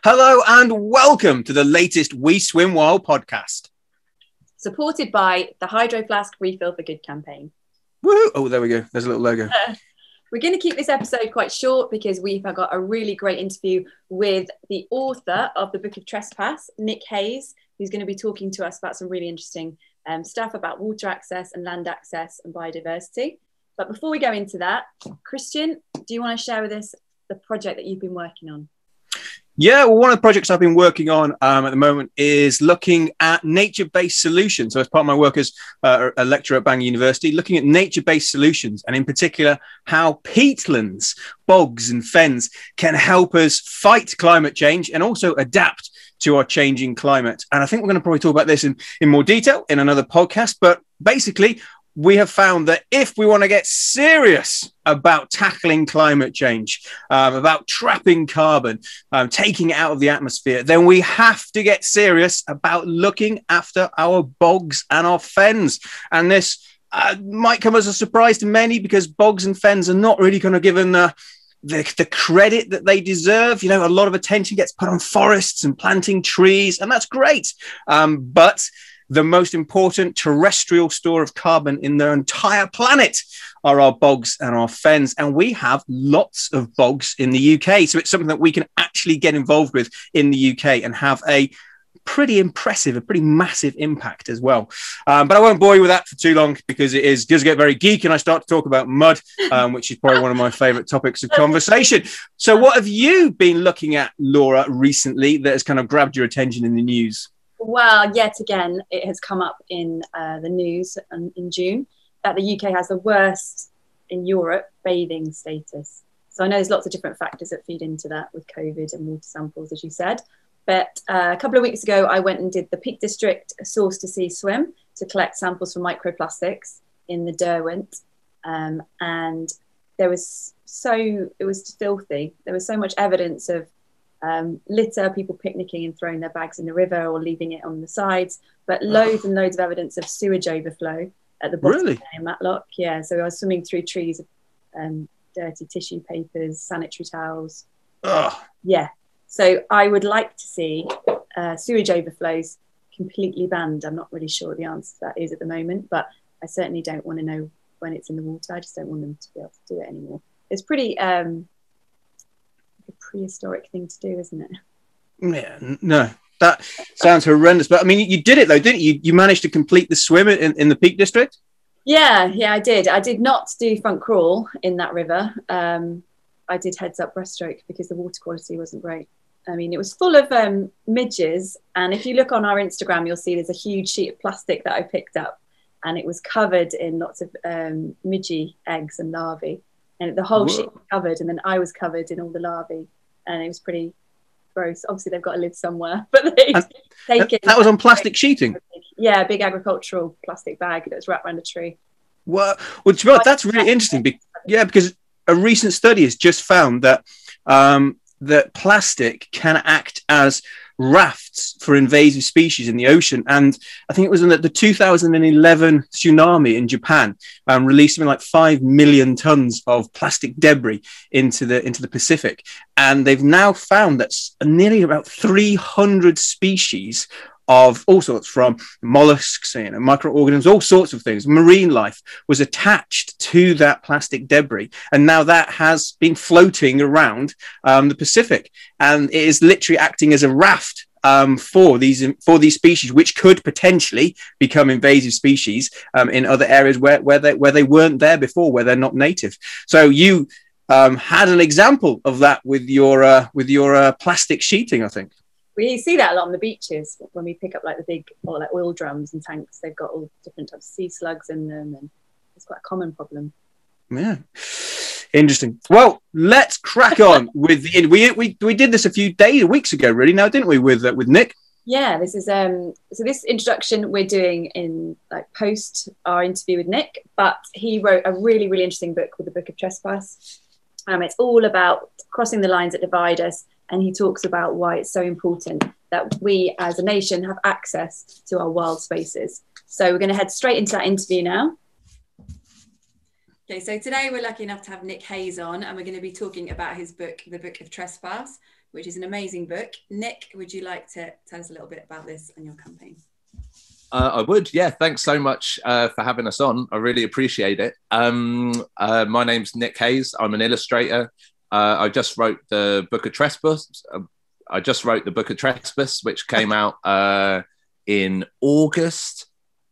Hello and welcome to the latest We Swim Wild podcast. Supported by the Hydro Flask Refill for Good campaign. Woo! Oh, there we go. There's a little logo. We're going to keep this episode quite short because we've got a really great interview with the author of the Book of Trespass, Nick Hayes, who's going to be talking to us about some really interesting stuff about water access and land access and biodiversity. But before we go into that, Christian, do you want to share with us the project that you've been working on? Yeah, well, one of the projects I've been working on at the moment is looking at nature-based solutions. So as part of my work as a lecturer at Bangor University, looking at nature-based solutions, and in particular, how peatlands, bogs and fens can help us fight climate change and also adapt to our changing climate. And I think we're going to probably talk about this in more detail in another podcast, but basically, we have found that if we want to get serious about tackling climate change, about trapping carbon, taking it out of the atmosphere, then we have to get serious about looking after our bogs and our fens. And this might come as a surprise to many because bogs and fens are not really kind of given the credit that they deserve. You know, a lot of attention gets put on forests and planting trees, and that's great. But the most important terrestrial store of carbon in the entire planet are our bogs and our fens. And we have lots of bogs in the UK. So it's something that we can actually get involved with in the UK and have a pretty impressive, a pretty massive impact as well. But I won't bore you with that for too long because it does get very geeky and I start to talk about mud, which is probably one of my favorite topics of conversation. So what have you been looking at, Laura, recently that has kind of grabbed your attention in the news? Well, yet again, it has come up in the news in June that the UK has the worst in Europe bathing status. So I know there's lots of different factors that feed into that with COVID and water samples, as you said. But a couple of weeks ago, I went and did the Peak District Source to Sea swim to collect samples for microplastics in the Derwent. And it was filthy. There was so much evidence of litter, people picnicking and throwing their bags in the river or leaving it on the sides, but loads and loads of evidence of sewage overflow at the bottom in Matlock. Yeah, so I was swimming through trees of dirty tissue papers, sanitary towels. Yeah, so I would like to see sewage overflows completely banned. I'm not really sure what the answer to that is at the moment, but I certainly don't want to know when it's in the water. I just don't want them to be able to do it anymore. It's pretty a prehistoric thing to do, isn't it? Yeah, no, that sounds horrendous. But I mean, you did it though, didn't you? You managed to complete the swim in the Peak District? Yeah, I did. I did not do front crawl in that river. I did heads up breaststroke because the water quality wasn't great. I mean, it was full of midges. And if you look on our Instagram, you'll see there's a huge sheet of plastic that I picked up. And it was covered in lots of midgie eggs and larvae. And the whole sheet was covered, and then I was covered in all the larvae, and it was pretty gross. Obviously, they've got to live somewhere, but that was on plastic sheeting. Yeah, a big agricultural plastic bag that was wrapped around a tree. Well, to be honest, that's really interesting. Because a recent study has just found that that plastic can act as rafts for invasive species in the ocean. And I think it was in the 2011 tsunami in Japan released something like 5 million tons of plastic debris into the Pacific. And they've now found that nearly about 300 species of all sorts, from mollusks, microorganisms, all sorts of things, marine life, was attached to that plastic debris. And now that has been floating around the Pacific, and it is literally acting as a raft for these species, which could potentially become invasive species in other areas where they weren't there before, where they're not native. So you had an example of that with your plastic sheeting, I think. We see that a lot on the beaches when we pick up like the big oil drums and tanks. They've got all different types of sea slugs in them, and it's quite a common problem. Yeah, interesting. Well, let's crack on with we did this a few weeks ago, really. Now, didn't we, with Nick? Yeah, this is so this introduction we're doing in like post our interview with Nick, but he wrote a really, really interesting book called the Book of Trespass. It's all about crossing the lines that divide us. And he talks about why it's so important that we as a nation have access to our wild spaces. So we're going to head straight into that interview now. Okay, so today we're lucky enough to have Nick Hayes on, and we're going to be talking about his book, The Book of Trespass. which is an amazing book. Nick, would you like to tell us a little bit about this and your campaign? I would, yeah. Thanks so much for having us on. I really appreciate it. My name's Nick Hayes. I'm an illustrator. I just wrote the book of trespass. Which came out in August,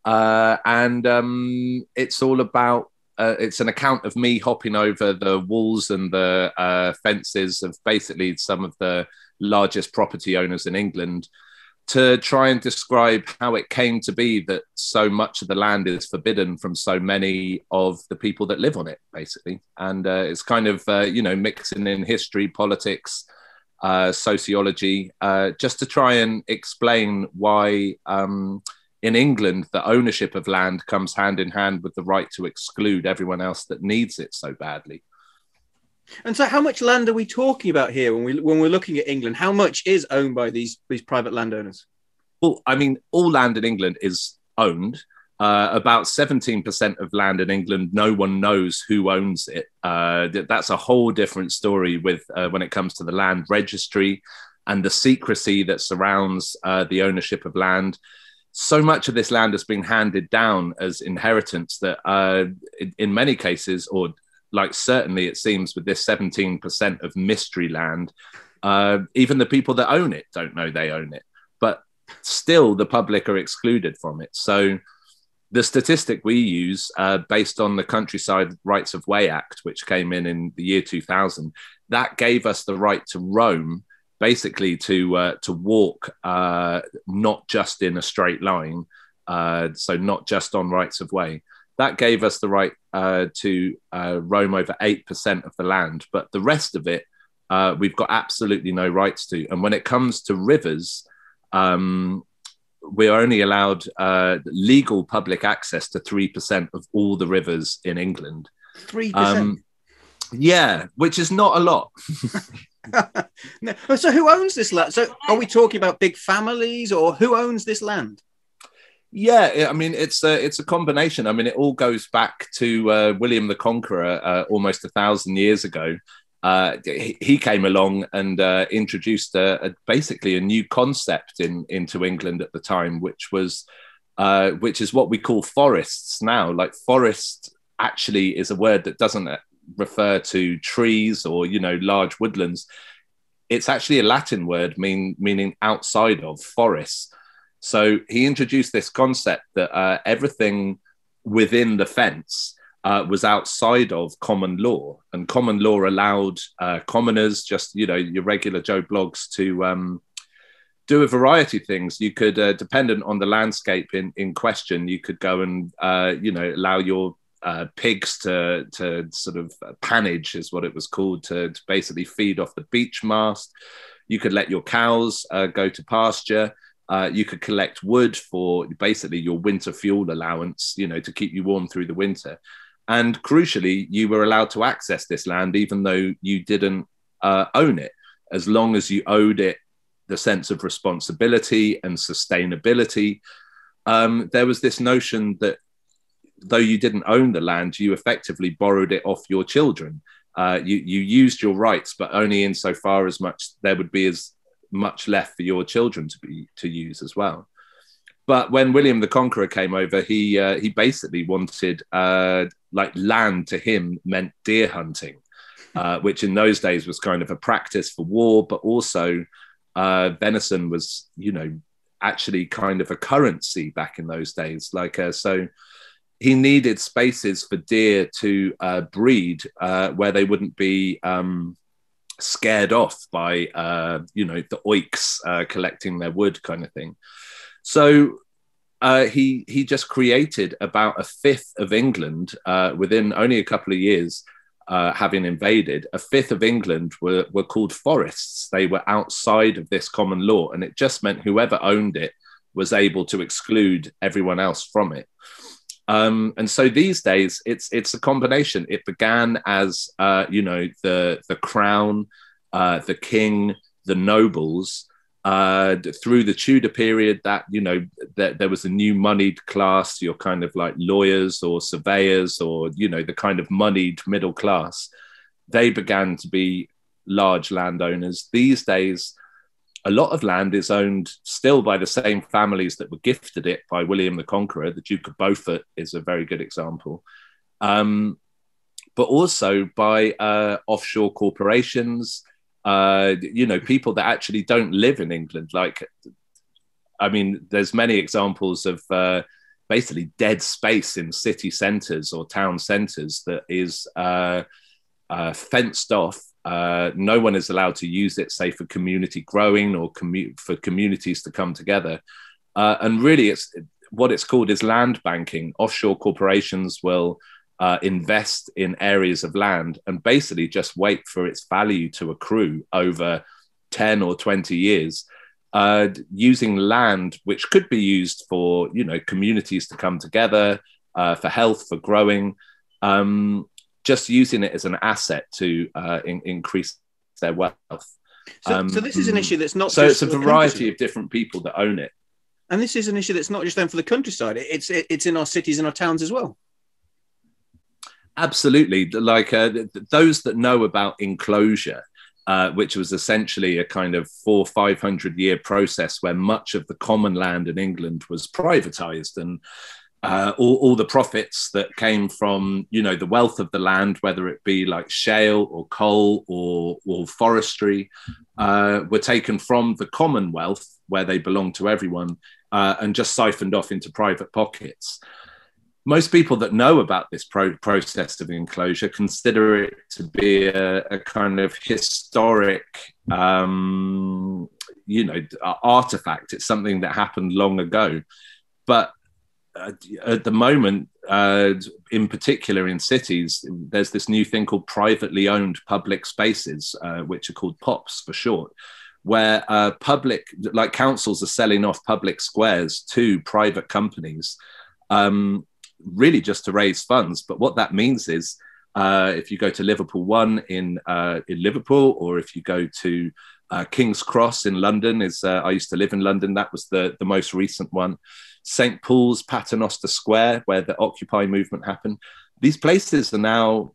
and it's all about. It's an account of me hopping over the walls and the fences of basically some of the largest property owners in England, to try and describe how it came to be that so much of the land is forbidden from so many of the people that live on it, basically. And it's kind of, mixing in history, politics, sociology, just to try and explain why in England, the ownership of land comes hand in hand with the right to exclude everyone else that needs it so badly. And so how much land are we talking about here when we're looking at England? How much is owned by these private landowners? Well, I mean, all land in England is owned. About 17% of land in England, no one knows who owns it. That's a whole different story with when it comes to the land registry and the secrecy that surrounds the ownership of land. So much of this land has been handed down as inheritance that in many cases, or like certainly it seems with this 17% of mystery land, even the people that own it don't know they own it, but still the public are excluded from it. So the statistic we use based on the Countryside Rights of Way Act, which came in the year 2000, that gave us the right to roam, basically to walk not just in a straight line, so not just on rights of way. That gave us the right to roam over 8% of the land, but the rest of it, we've got absolutely no rights to. And when it comes to rivers, we're only allowed legal public access to 3% of all the rivers in England. 3%? Yeah, which is not a lot. No. So who owns this land? So are we talking about big families, or who owns this land? Yeah, I mean, it's a combination. I mean, it all goes back to William the Conqueror almost 1,000 years ago. He came along and introduced basically a new concept into England at the time, which is what we call forests now. Like, forest actually is a word that doesn't refer to trees or, large woodlands. It's actually a Latin word meaning outside of forests. So he introduced this concept that everything within the fence was outside of common law, and common law allowed commoners, just, your regular Joe Bloggs, to do a variety of things. You could, dependent on the landscape in question, you could go and, allow your pigs to sort of pannage, is what it was called, to basically feed off the beech mast. You could let your cows go to pasture. You could collect wood for basically your winter fuel allowance, to keep you warm through the winter. And crucially, you were allowed to access this land even though you didn't own it, as long as you owed it the sense of responsibility and sustainability. There was this notion that though you didn't own the land, you effectively borrowed it off your children. You used your rights, but only insofar as much there would be as much left for your children to use as well. But when William the Conqueror came over, he basically wanted land to him meant deer hunting, which in those days was kind of a practice for war, but also venison was, actually kind of a currency back in those days. So he needed spaces for deer to breed where they wouldn't be scared off by, the oiks collecting their wood kind of thing. So he just created about a fifth of England within only a couple of years, having invaded. A fifth of England were called forests. They were outside of this common law, and it just meant whoever owned it was able to exclude everyone else from it. And so these days, it's a combination. It began as the crown, the king, the nobles. Through the Tudor period, that there was a new moneyed class, your kind of like lawyers or surveyors, or the kind of moneyed middle class. They began to be large landowners. These days, a lot of land is owned still by the same families that were gifted it by William the Conqueror. The Duke of Beaufort is a very good example. But also by offshore corporations, people that actually don't live in England. There's many examples of basically dead space in city centres or town centres that is fenced off. No one is allowed to use it, say, for community growing or for communities to come together. And really, what it's called is land banking. Offshore corporations will invest in areas of land and basically just wait for its value to accrue over 10 or 20 years, using land which could be used for, communities to come together, for health, for growing, just using it as an asset to increase their wealth. So this is an issue that's not so just it's a variety of different people that own it. And this is an issue that's not just done for the countryside. It's in our cities and our towns as well. Absolutely. Those that know about Enclosure, which was essentially a kind of 400 or 500 year process where much of the common land in England was privatized, and all the profits that came from, the wealth of the land, whether it be like shale or coal or forestry, were taken from the Commonwealth, where they belong to everyone, and just siphoned off into private pockets. Most people that know about this process of enclosure consider it to be a kind of historic, artifact. It's something that happened long ago. But at the moment, in particular in cities, there's this new thing called privately owned public spaces, which are called POPs for short, where councils are selling off public squares to private companies, really just to raise funds. But what that means is, if you go to Liverpool One in Liverpool, or if you go to King's Cross in London, I used to live in London, that was the most recent one. St. Paul's, Paternoster Square, where the Occupy movement happened. These places are now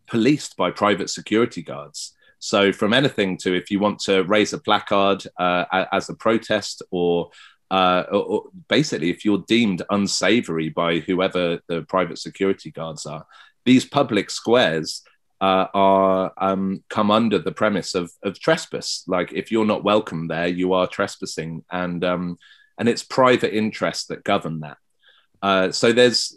policed by private security guards. So from anything to, if you want to raise a placard as a protest, or basically if you're deemed unsavory by whoever the private security guards are, these public squares are come under the premise of trespass. Like, if you're not welcome there, you are trespassing, and it's private interests that govern that. So there's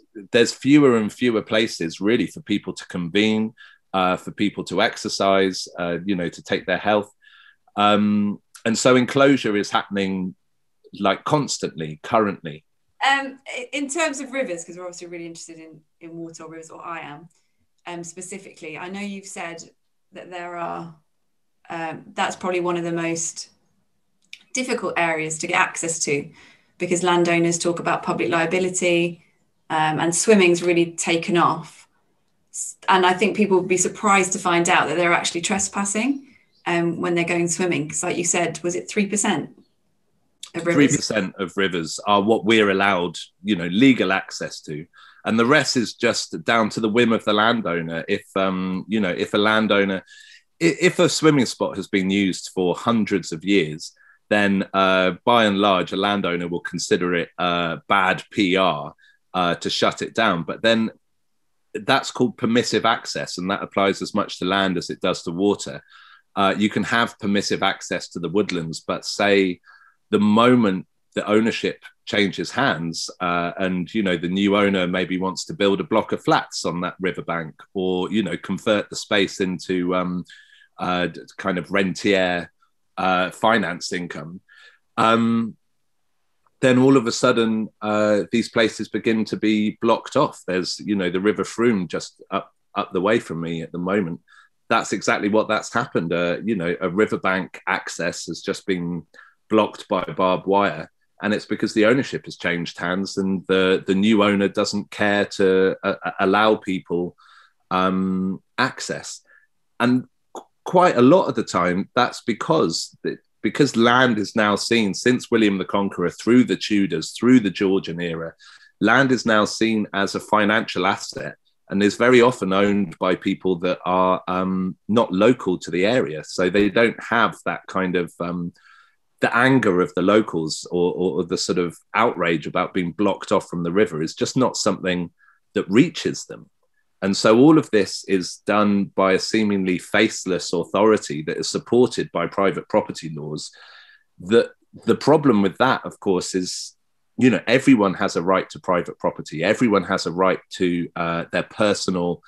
fewer and fewer places really for people to convene, for people to exercise, to take their health. And so enclosure is happening like constantly, currently. In terms of rivers, because we're obviously really interested in water or rivers, or I am specifically, I know you've said that there are, that's probably one of the most difficult areas to get access to, because landowners talk about public liability, and swimming's really taken off. And I think people would be surprised to find out that they're actually trespassing when they're going swimming. Because like you said, was it 3%? 3% of rivers are what we're allowed, legal access to, and the rest is just down to the whim of the landowner. If a swimming spot has been used for hundreds of years, then by and large a landowner will consider it bad PR to shut it down. But then that's called permissive access, and that applies as much to land as it does to water. You can have permissive access to the woodlands, but say the moment the ownership changes hands, and the new owner maybe wants to build a block of flats on that riverbank, or convert the space into kind of rentier finance income, then all of a sudden these places begin to be blocked off. There's the River Frome just up the way from me at the moment. That's exactly what that's happened. A riverbank access has just been blocked by barbed wire, and it's because the ownership has changed hands, and the new owner doesn't care to allow people access. And quite a lot of the time that's because land is now seen, since William the Conqueror, through the Tudors, through the Georgian era, land is now seen as a financial asset and is very often owned by people that are not local to the area. So they don't have that kind of the anger of the locals, or the sort of outrage about being blocked off from the river is just not something that reaches them. And so all of this is done by a seemingly faceless authority that is supported by private property laws. The problem with that, of course, is, you know, everyone has a right to private property. Everyone has a right to their personal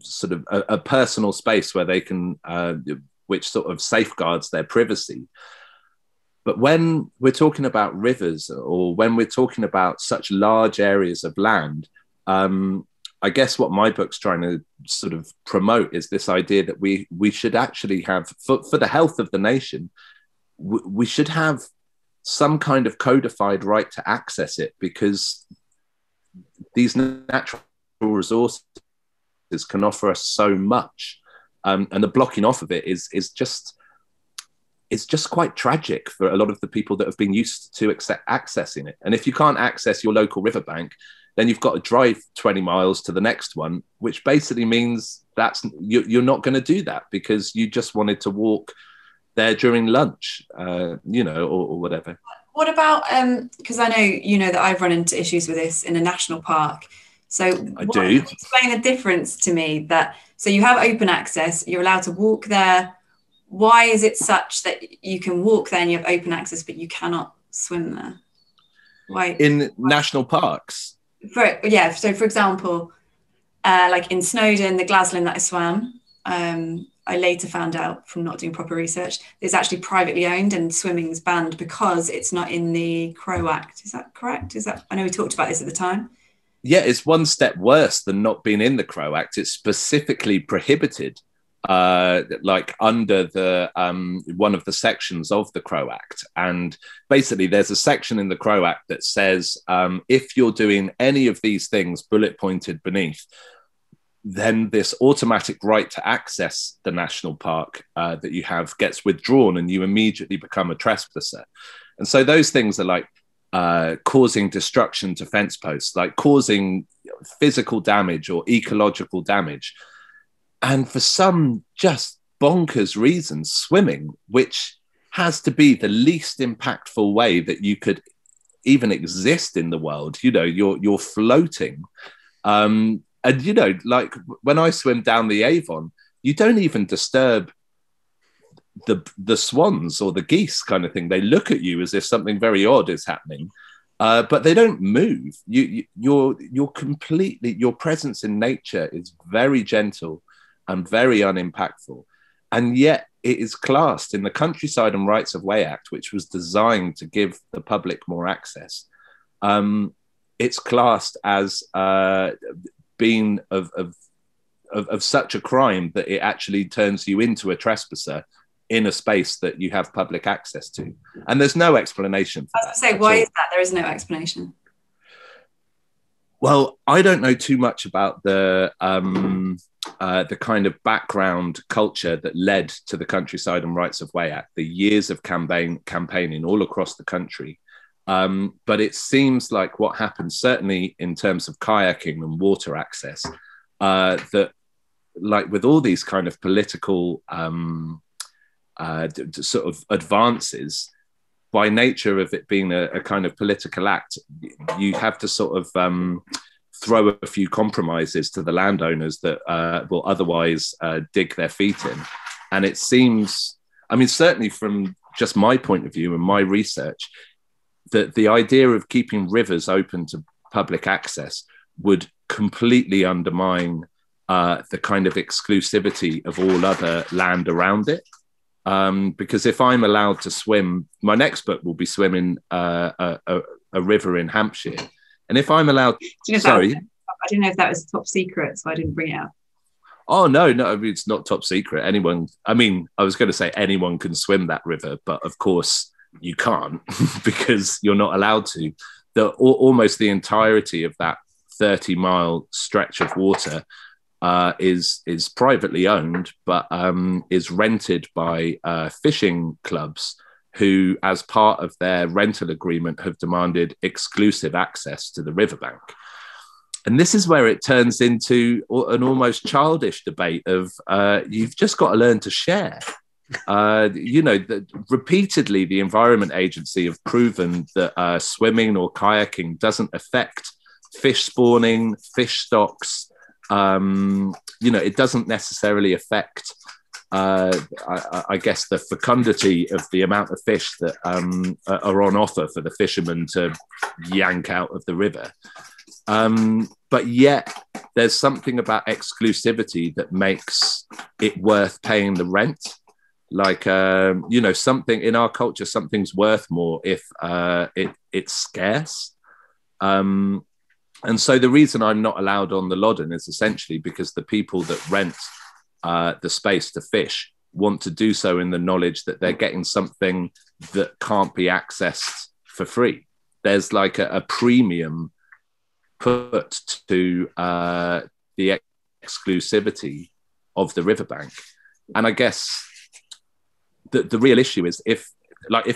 sort of a personal space where they can, which sort of safeguards their privacy. But when we're talking about rivers, or when we're talking about such large areas of land, I guess what my book's trying to sort of promote is this idea that we should actually have, for the health of the nation, we should have some kind of codified right to access it, because these natural resources can offer us so much, and the blocking off of it is just, it's just quite tragic for a lot of the people that have been used to accessing it. And if you can't access your local riverbank, then you've got to drive 20 miles to the next one, which basically means you're not going to do that because you just wanted to walk there during lunch, you know, or whatever. What about, because I know, you know, that I've run into issues with this in a national park. So explain the difference to me that, so you have open access, you're allowed to walk there. Why is it such that you can walk there and you have open access, but you cannot swim there? Why? In national parks? So for example, like in Snowdon, the Glaslyn that I swam, I later found out from not doing proper research, it's actually privately owned and swimming is banned because it's not in the Crow Act. Is that correct? I know we talked about this at the time. Yeah, it's one step worse than not being in the Crow Act. It's specifically prohibited, like under the one of the sections of the Crow Act. And basically there's a section in the Crow Act that says if you're doing any of these things bullet pointed beneath, then this automatic right to access the national park that you have gets withdrawn and you immediately become a trespasser. And so those things are like causing destruction to fence posts, like causing physical damage or ecological damage. And for some just bonkers reasons, swimming, which has to be the least impactful way that you could even exist in the world, you know, you're floating. And, you know, like when I swim down the Avon, you don't even disturb the swans or the geese kind of thing. They look at you as if something very odd is happening, but they don't move. You're completely, your presence in nature is very gentle and very unimpactful. And yet it is classed in the Countryside and Rights of Way Act, which was designed to give the public more access. It's classed as being of such a crime that it actually turns you into a trespasser in a space that you have public access to. And there's no explanation for that. I was going to say, why is that? There is no explanation. Well, I don't know too much about the kind of background culture that led to the Countryside and Rights of Way Act, the years of campaigning all across the country. But it seems like what happened, certainly in terms of kayaking and water access, that like with all these kind of political sort of advances, by nature of it being a kind of political act, you have to sort of throw a few compromises to the landowners that will otherwise dig their feet in. And it seems, I mean, certainly from just my point of view and my research, that the idea of keeping rivers open to public access would completely undermine the kind of exclusivity of all other land around it. Because if I'm allowed to swim, my next book will be swimming a river in Hampshire. And if I'm allowed, I didn't know if that was top secret, so I didn't bring it up. Oh, no, I mean, it's not top secret. I was going to say anyone can swim that river, but of course you can't because you're not allowed to. Almost the entirety of that 30-mile stretch of water is privately owned, but is rented by fishing clubs who, as part of their rental agreement, have demanded exclusive access to the riverbank. And this is where it turns into an almost childish debate of you've just got to learn to share. Repeatedly, the Environment Agency have proven that swimming or kayaking doesn't affect fish spawning, fish stocks. It doesn't necessarily affect, I guess, the fecundity of the amount of fish that are on offer for the fishermen to yank out of the river. But yet there's something about exclusivity that makes it worth paying the rent. Like, something in our culture, something's worth more if it's scarce. And so the reason I'm not allowed on the Loddon is essentially because the people that rent the space to fish want to do so in the knowledge that they're getting something that can't be accessed for free. There's like a premium put to the exclusivity of the riverbank. And I guess the real issue is if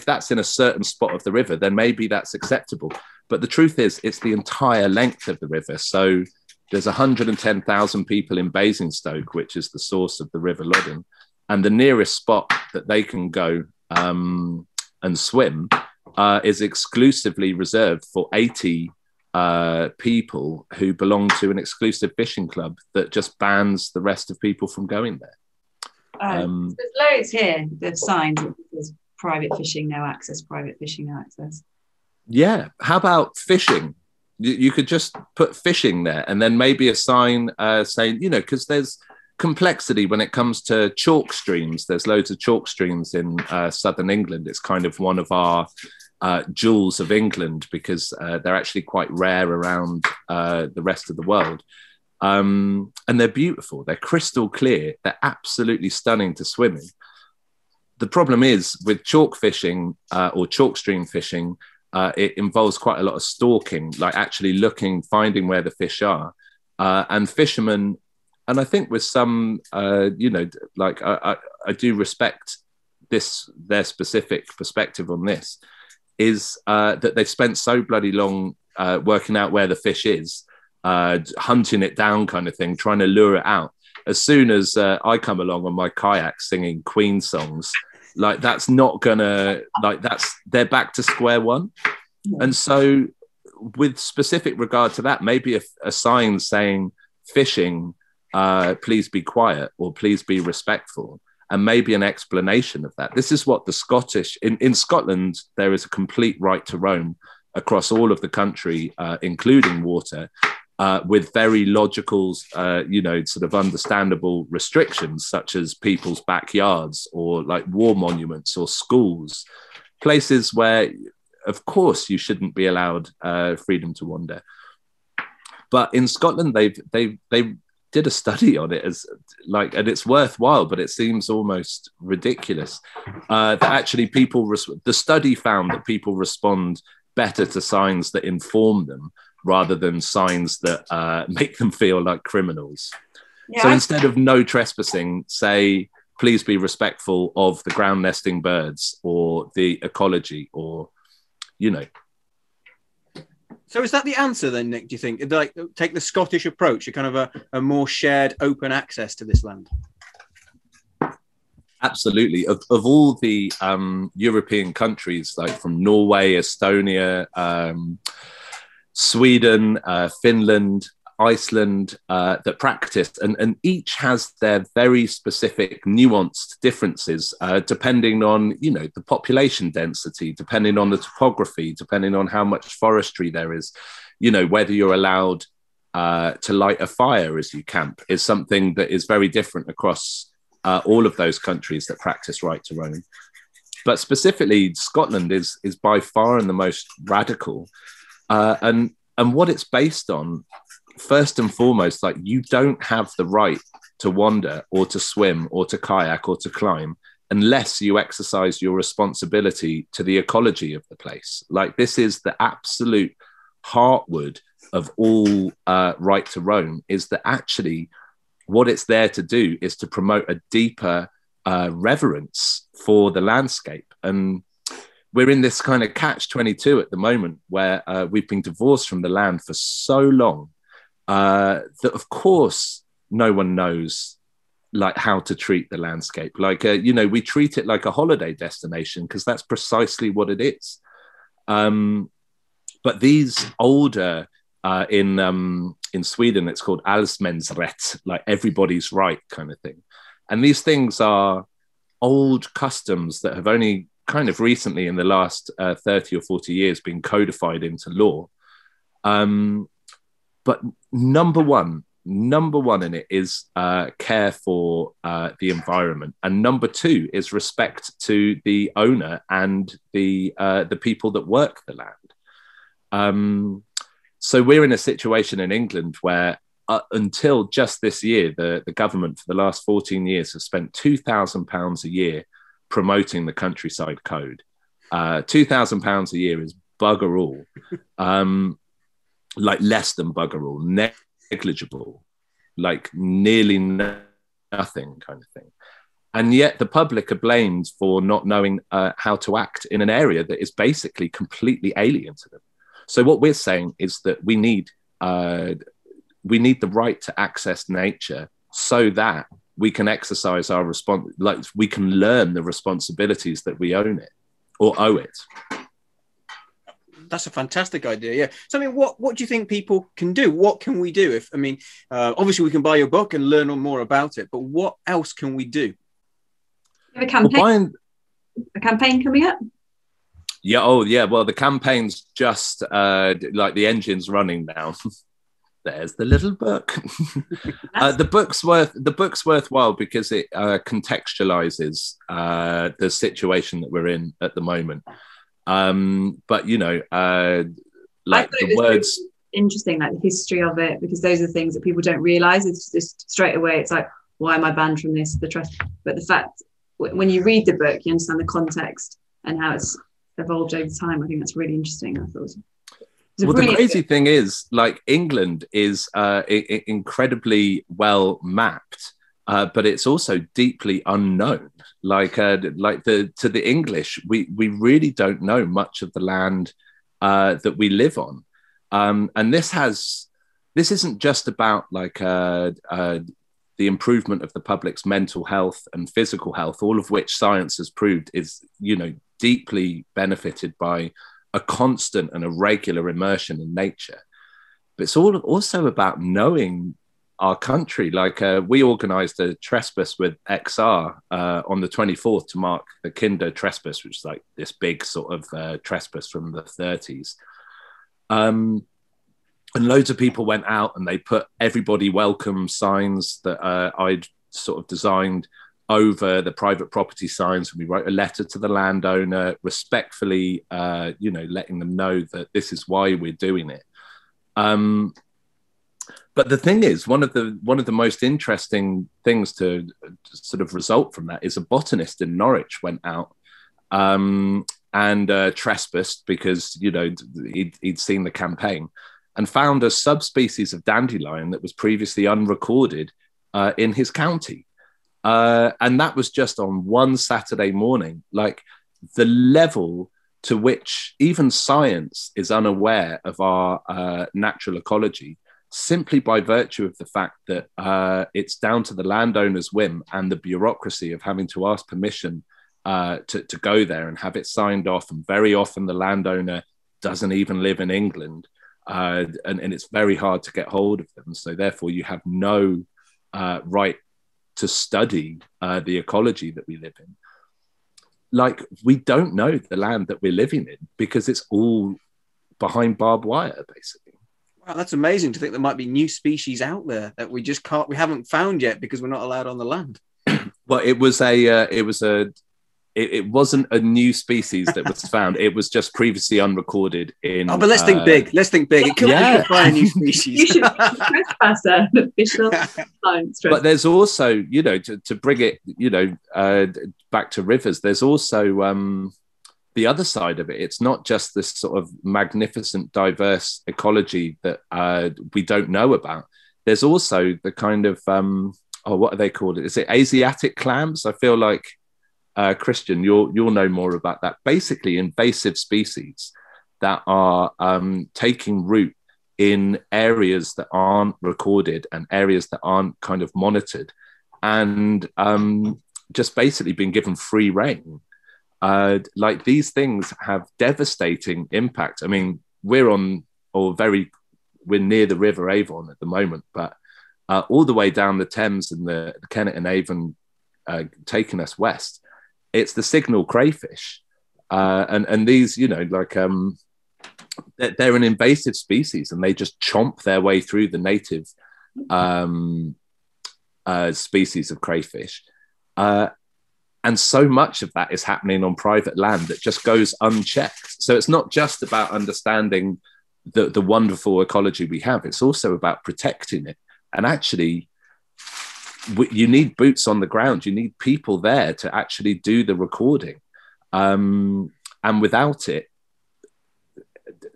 that's in a certain spot of the river, then maybe that's acceptable. But the truth is, it's the entire length of the river. So there's 110,000 people in Basingstoke, which is the source of the River Loddon. And the nearest spot that they can go and swim is exclusively reserved for 80 people who belong to an exclusive fishing club that just bans the rest of people from going there. There's loads here. There's signs that there's private fishing, no access, private fishing, no access. Yeah. How about fishing? You could just put fishing there and then maybe a sign saying, because there's complexity when it comes to chalk streams. There's loads of chalk streams in southern England. It's kind of one of our jewels of England because they're actually quite rare around the rest of the world. And they're beautiful. They're crystal clear. They're absolutely stunning to swim in. The problem is with chalk fishing or chalk stream fishing, it involves quite a lot of stalking, like actually finding where the fish are. And fishermen, and I think with some, I do respect their specific perspective on this, is that they've spent so bloody long working out where the fish is, hunting it down kind of thing, trying to lure it out. As soon as I come along on my kayak singing Queen songs, like that's not gonna, they're back to square one. And so with specific regard to that, maybe a sign saying fishing, please be quiet or please be respectful, and maybe an explanation of that. This is what the Scottish, in Scotland, there is a complete right to roam across all of the country, including water, with very logical, sort of understandable restrictions, such as people's backyards or like war monuments or schools, places where, of course, you shouldn't be allowed freedom to wander. But in Scotland, they did a study on it and it's worthwhile, but it seems almost ridiculous that actually the study found that people respond better to signs that inform them rather than signs that make them feel like criminals. Yeah. So instead of no trespassing, say, please be respectful of the ground nesting birds or the ecology or, So is that the answer then, Nick, do you think? Like, take the Scottish approach, a kind of a more shared open access to this land? Absolutely. Of all the European countries, like from Norway, Estonia, Sweden, Finland, Iceland, that practice, and each has their very specific nuanced differences, depending on, the population density, depending on the topography, depending on how much forestry there is, whether you're allowed to light a fire as you camp is something that is very different across all of those countries that practice right to roam. But specifically, Scotland is by far and the most radical. And what it's based on, first and foremost, like you don't have the right to wander or to swim or to kayak or to climb unless you exercise your responsibility to the ecology of the place. Like this is the absolute heartwood of all right to roam, is that actually what it's there to do is to promote a deeper reverence for the landscape. And we're in this kind of catch-22 at the moment where we've been divorced from the land for so long that of course no one knows like how to treat the landscape. Like, we treat it like a holiday destination because that's precisely what it is. But these older, in Sweden, it's called allsmänsrätt, like everybody's right kind of thing. And these things are old customs that have only kind of recently in the last 30 or 40 years been codified into law. But number one in it is care for the environment, and number two is respect to the owner and the people that work the land. So we're in a situation in England where until just this year, the government for the last 14 years has spent £2,000 a year promoting the countryside code. £2,000 a year is bugger all, like less than bugger all, negligible, like nearly nothing kind of thing. And yet the public are blamed for not knowing how to act in an area that is basically completely alien to them. So what we're saying is that we need the right to access nature so that we can exercise our we can learn the responsibilities that we own it or owe it. That's a fantastic idea. Yeah. So, I mean, what do you think people can do? What can we do? Obviously we can buy your book and learn more about it, but what else can we do? You have a campaign, a campaign coming up? Yeah. Oh, yeah. Well, the campaign's just like the engine's running now. There's the little book. The book's worthwhile because it contextualizes the situation that we're in at the moment. But like the words, really interesting, like the history of it, because those are the things that people don't realize. It's just straight away, it's like, why am I banned from this? But the fact, when you read the book, you understand the context and how it's evolved over time. I think that's really interesting. I thought. Well, the crazy thing is, like, England is incredibly well mapped, but it's also deeply unknown. To the English, we really don't know much of the land that we live on, and this isn't just about like the improvement of the public's mental health and physical health, all of which science has proved is deeply benefited by a constant and a regular immersion in nature. But it's also about knowing our country. Like we organised a trespass with XR on the 24th to mark the Kinder trespass, which is like this big sort of trespass from the 30s. And loads of people went out and they put everybody welcome signs that I'd sort of designed over the private property signs, and we wrote a letter to the landowner respectfully, letting them know that this is why we're doing it. But the thing is, one of the most interesting things to sort of result from that is a botanist in Norwich went out and trespassed because he'd seen the campaign and found a subspecies of dandelion that was previously unrecorded in his county. And that was just on one Saturday morning. Like, the level to which even science is unaware of our natural ecology, simply by virtue of the fact that it's down to the landowner's whim and the bureaucracy of having to ask permission to go there and have it signed off. And very often the landowner doesn't even live in England, and it's very hard to get hold of them. So therefore you have no right to study the ecology that we live in. Like, we don't know the land that we're living in because it's all behind barbed wire, basically. Wow, that's amazing to think there might be new species out there that we haven't found yet because we're not allowed on the land. Well, it wasn't a new species that was found. It was just previously unrecorded in. Oh, but let's think big. Let's think big. It could be a new species. You should be a trespasser, an official science trespasser. But there's also, to bring it, back to rivers. There's also the other side of it. It's not just this sort of magnificent, diverse ecology that we don't know about. There's also the kind of what are they called? Is it Asiatic clams? I feel like. Christian, you'll know more about that. Basically, invasive species that are taking root in areas that aren't recorded and areas that aren't kind of monitored, and just basically been given free rein. Like these things have devastating impact. I mean, we're near the River Avon at the moment, but all the way down the Thames and the Kennet and Avon, taking us west, it's the signal crayfish, and these, you know, like they're an invasive species, and they just chomp their way through the native species of crayfish. And so much of that is happening on private land that just goes unchecked. So it's not just about understanding the wonderful ecology we have. It's also about protecting it. And actually, you need boots on the ground. You need people there to actually do the recording. And without it,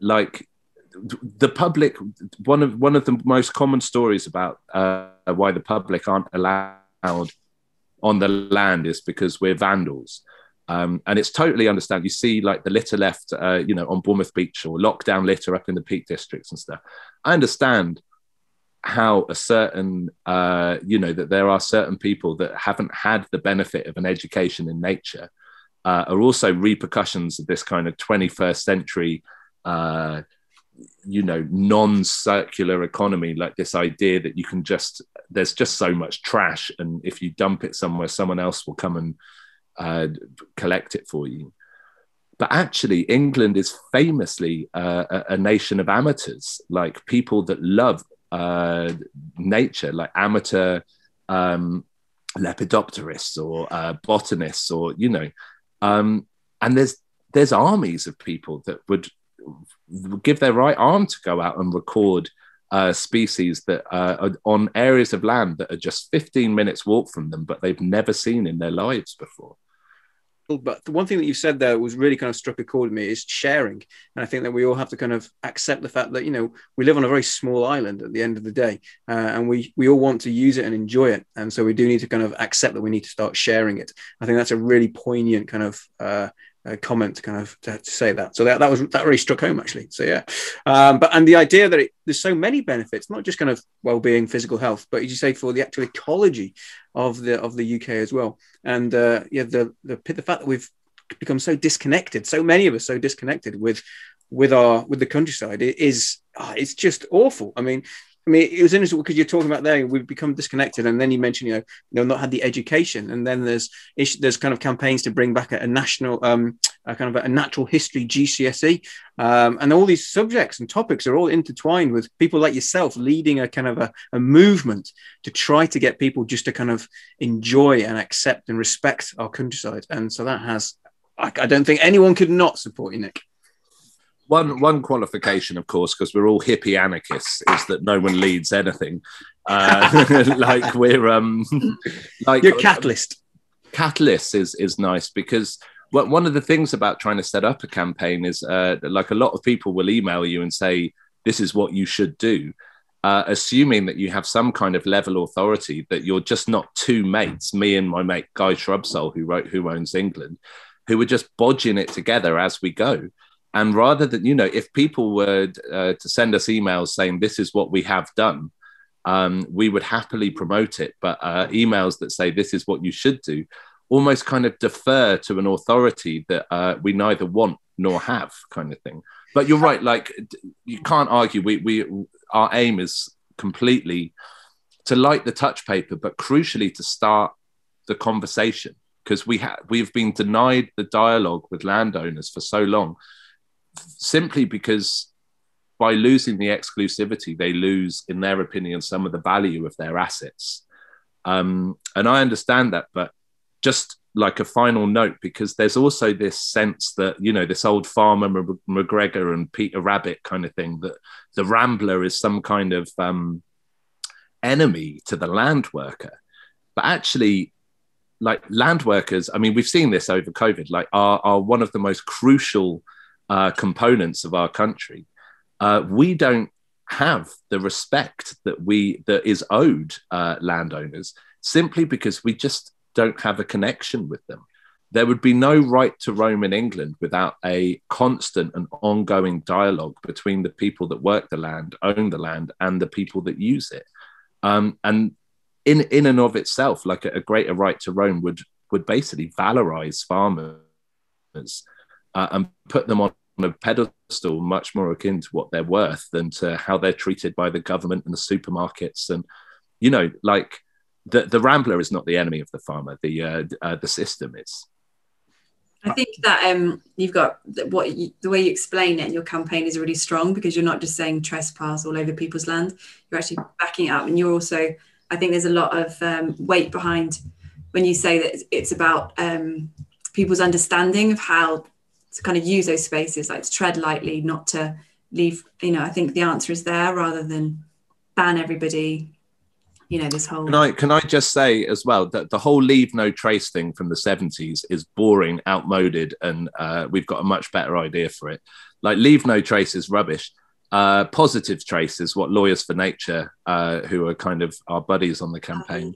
like the public, one of the most common stories about why the public aren't allowed on the land is because we're vandals. And it's totally understandable. You see like the litter left, you know, on Bournemouth Beach, or lockdown litter up in the Peak Districts and stuff. I understand how a certain, you know, that there are certain people that haven't had the benefit of an education in nature, are also repercussions of this kind of 21st century, you know, non-circular economy, like this idea that you can just, there's just so much trash, and if you dump it somewhere, someone else will come and collect it for you. But actually, England is famously a nation of amateurs, like people that love nature, like amateur lepidopterists or botanists, or, you know, and there's armies of people that would give their right arm to go out and record species that are on areas of land that are just 15 minutes walk from them, but they've never seen in their lives before. But the one thing that you said there was really kind of struck a chord with me, is sharing. And I think that we all have to kind of accept the fact that, you know, we live on a very small island at the end of the day, and we all want to use it and enjoy it. And so we do need to kind of accept that we need to start sharing it. I think that's a really poignant kind of comment to kind of to say that. So that really struck home, actually. So yeah, and the idea that there's so many benefits, not just kind of well-being, physical health, but as you say, for the actual ecology of the UK as well. And yeah, the fact that we've become so disconnected, so many of us so disconnected with the countryside, it's just awful. I mean, it was interesting because you're talking about there, we've become disconnected, and then you mentioned, you know, not had the education, and then there's kind of campaigns to bring back a national, kind of a natural history GCSE, and all these subjects and topics are all intertwined with people like yourself leading a kind of a movement to try to get people just to kind of enjoy and accept and respect our countryside. And so that has, I don't think anyone could not support you, Nick. One qualification, of course, because we're all hippie anarchists, is that no one leads anything. Like we're like you're catalyst. Catalyst is nice, because one of the things about trying to set up a campaign is like a lot of people will email you and say, this is what you should do, assuming that you have some kind of level authority, that you're just not two mates, me and my mate Guy Shrubsole, who owns England, who are just bodging it together as we go. And rather than, you know, if people were to send us emails saying this is what we have done, we would happily promote it. But emails that say this is what you should do almost kind of defer to an authority that we neither want nor have, kind of thing. But you're right, like you can't argue. Our aim is completely to light the touch paper, but crucially to start the conversation, because we've been denied the dialogue with landowners for so long, simply because by losing the exclusivity, they lose, in their opinion, some of the value of their assets. And I understand that, but just like a final note, because there's also this sense that, you know, this old Farmer McGregor and Peter Rabbit kind of thing, that the Rambler is some kind of enemy to the land worker. But actually, like land workers, I mean, we've seen this over COVID, like are one of the most crucial components of our country. We don't have the respect that is owed landowners, simply because we just don't have a connection with them. there would be no right to roam in England without a constant and ongoing dialogue between the people that work the land, own the land, and the people that use it. And in and of itself, like a greater right to roam would basically valorize farmers and put them on a pedestal much more akin to what they're worth than to how they're treated by the government and the supermarkets. And, you know, like the Rambler is not the enemy of the farmer. The system is. I think that you've got the way you explain it in your campaign is really strong, because you're not just saying trespass all over people's land. You're actually backing it up, and you're also, I think there's a lot of weight behind when you say that it's about people's understanding of how to kind of use those spaces, like to tread lightly, not to leave. You know, I think the answer is there rather than ban everybody. You know, this whole. Can I just say as well that the whole leave no trace thing from the 70s is boring, outmoded, and we've got a much better idea for it. Like, leave no trace is rubbish. Positive trace is what Lawyers for Nature, who are kind of our buddies on the campaign.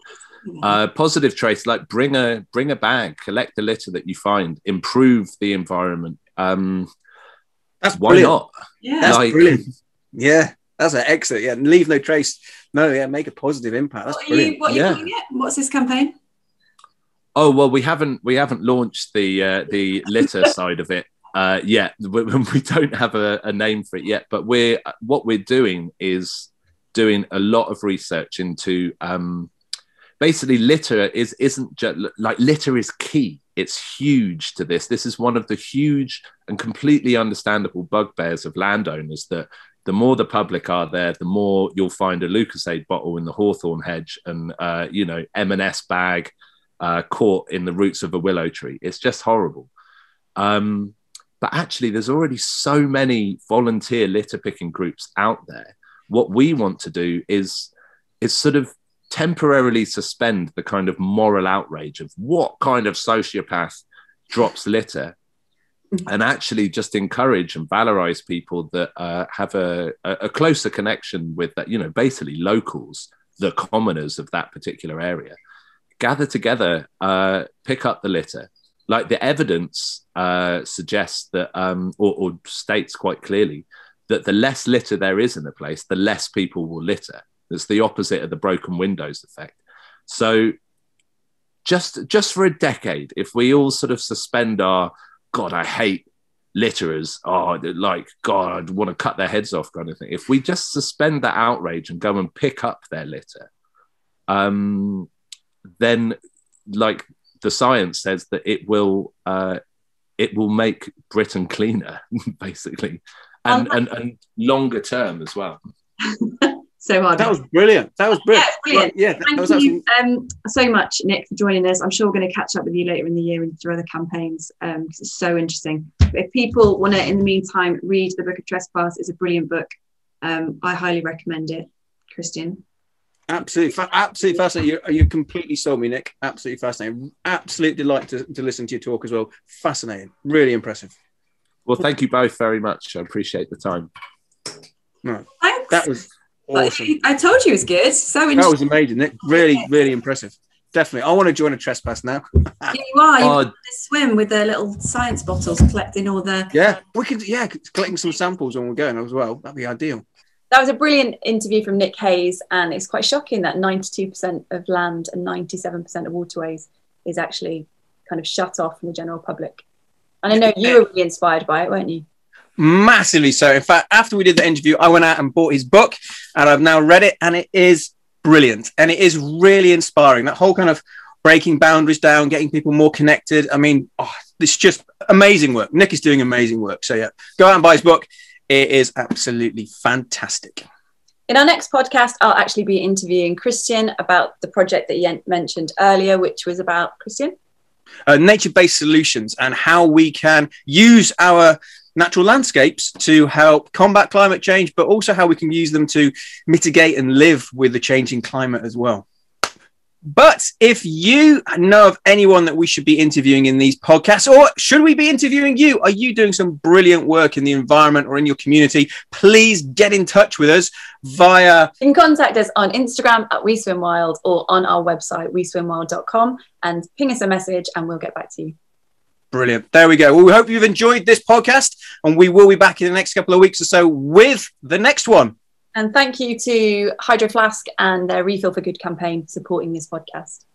Positive trace, like bring a bag, collect the litter that you find, improve the environment. That's why brilliant. not? Yeah, that's brilliant. Yeah, that's an excellent. Yeah, leave no trace. No, yeah, make a positive impact. That's brilliant. What are you calling it? What's this campaign? Oh well, we haven't launched the litter side of it yet. We don't have a name for it yet. But what we're doing is doing a lot of research into basically litter isn't just like litter is key. It's huge to this. This is one of the huge and completely understandable bugbears of landowners, that the more the public are there, the more you'll find a Lucasade bottle in the hawthorn hedge and, M&S bag caught in the roots of a willow tree. It's just horrible. But actually, there's already so many volunteer litter picking groups out there. What we want to do is sort of temporarily suspend the kind of moral outrage of what kind of sociopath drops litter, and actually just encourage and valorize people that have a closer connection with that, you know, basically locals, the commoners of that particular area. Gather together, pick up the litter. Like, the evidence suggests that, or states quite clearly, that the less litter there is in a place, the less people will litter. It's the opposite of the broken windows effect. So just for a decade, if we all sort of suspend our, God, I hate litterers, like, God, I'd want to cut their heads off kind of thing. If we just suspend that outrage and go and pick up their litter, then, like, the science says that it will make Britain cleaner, basically, and longer term as well. So hard. That was brilliant. Yeah, brilliant. Yeah, Thank you so much, Nick, for joining us. I'm sure we're going to catch up with you later in the year and through other campaigns, because it's so interesting. But if people want to, in the meantime, read the Book of Trespass, it's a brilliant book. I highly recommend it. Christian? Absolutely fascinating. You completely sold me, Nick. Absolutely fascinating. Absolute delight to listen to your talk as well. Fascinating. Really impressive. Well, thank you both very much. I appreciate the time. No, Thanks. that was awesome. I told you it was good. So interesting. That was amazing, Nick. Really, really impressive. Definitely. I want to join a trespass now. Yeah, you are. You want to swim with the little science bottles, collecting all the... Yeah, we could, collecting some samples when we're going as well. That'd be ideal. That was a brilliant interview from Nick Hayes, and it's quite shocking that 92% of land and 97% of waterways is actually kind of shut off from the general public. And I know you were really inspired by it, weren't you? Massively so. In fact, after we did the interview, I went out and bought his book, and I've now read it, and it is brilliant. And it is really inspiring. That whole kind of breaking boundaries down, getting people more connected. I mean, it's just amazing work. Nick is doing amazing work. So yeah, go out and buy his book. It is absolutely fantastic. In our next podcast, I'll actually be interviewing Christian about the project that you mentioned earlier, which was about, Christian? Nature-based solutions, and how we can use our natural landscapes to help combat climate change, but also how we can use them to mitigate and live with the changing climate as well. But if you know of anyone that we should be interviewing in these podcasts, or should we be interviewing you? Are you doing some brilliant work in the environment or in your community? Please get in touch with us via... You can contact us on Instagram at We Swim Wild, or on our website, weswimwild.com, and ping us a message and we'll get back to you. Brilliant. There we go. Well, we hope you've enjoyed this podcast, and we will be back in the next couple of weeks or so with the next one. And thank you to Hydro Flask and their Refill for Good campaign for supporting this podcast.